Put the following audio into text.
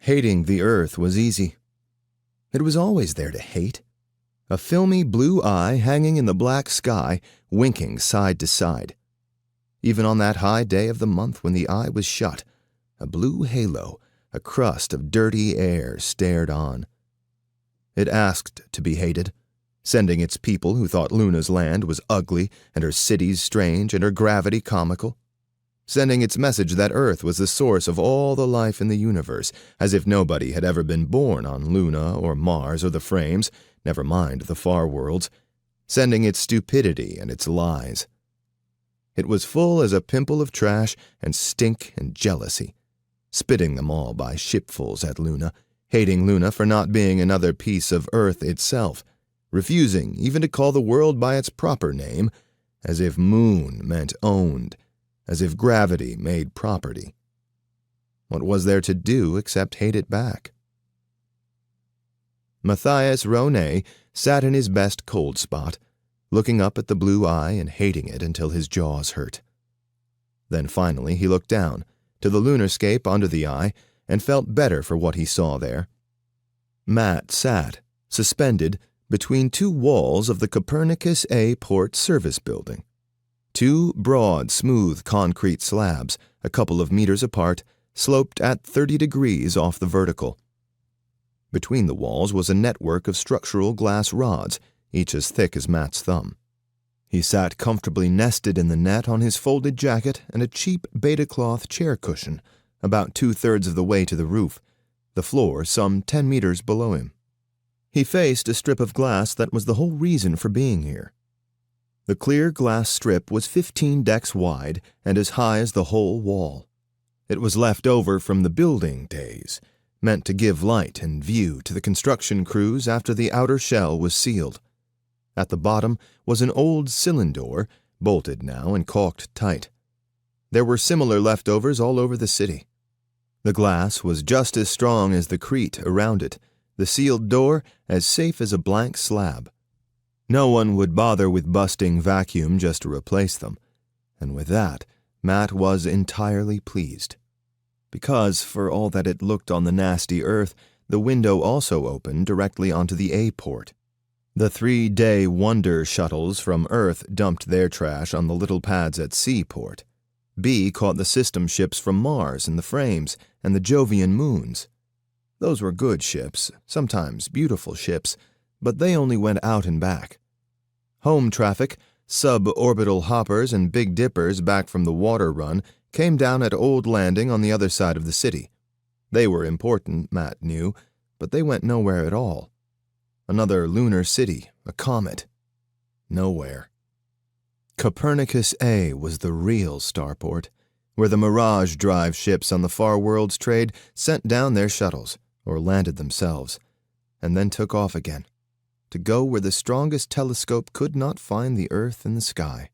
Hating the Earth was easy. It was always there to hate. A filmy blue eye hanging in the black sky, winking side to side. Even on that high day of the month when the eye was shut, a blue halo, a crust of dirty air stared on. It asked to be hated, sending its people who thought Luna's land was ugly and her cities strange and her gravity comical, sending its message that Earth was the source of all the life in the universe, as if nobody had ever been born on Luna or Mars or the Frames, never mind the far worlds, sending its stupidity and its lies. It was full as a pimple of trash and stink and jealousy, spitting them all by shipfuls at Luna, hating Luna for not being another piece of Earth itself, refusing even to call the world by its proper name, as if moon meant owned, as if gravity made property. What was there to do except hate it back? Matthias Ronay sat in his best cold spot, looking up at the blue eye and hating it until his jaws hurt. Then finally he looked down, to the lunarscape under the eye, and felt better for what he saw there. Matt sat, suspended, between two walls of the Copernicus A Port Service Building. Two broad, smooth concrete slabs, a couple of meters apart, sloped at 30 degrees off the vertical. Between the walls was a network of structural glass rods, each as thick as Matt's thumb. He sat comfortably nested in the net on his folded jacket and a cheap beta-cloth chair cushion, about 2/3 of the way to the roof, the floor some 10 meters below him. He faced a strip of glass that was the whole reason for being here. The clear glass strip was 15 decks wide and as high as the whole wall. It was left over from the building days, meant to give light and view to the construction crews after the outer shell was sealed. At the bottom was an old cylinder, bolted now and caulked tight. There were similar leftovers all over the city. The glass was just as strong as the crete around it, the sealed door as safe as a blank slab. No one would bother with busting vacuum just to replace them, and with that, Matt was entirely pleased. Because, for all that it looked on the nasty Earth, the window also opened directly onto the A-port. The 3-day Wonder shuttles from Earth dumped their trash on the little pads at Seaport. B caught the system ships from Mars and the Frames and the Jovian moons. Those were good ships, sometimes beautiful ships, but they only went out and back. Home traffic, suborbital hoppers and Big Dippers back from the water run came down at Old Landing on the other side of the city. They were important, Matt knew, but they went nowhere at all. Another lunar city, a comet. Nowhere. Copernicus A was the real starport, where the Mirage Drive ships on the Far Worlds trade sent down their shuttles, or landed themselves, and then took off again, to go where the strongest telescope could not find the Earth in the sky.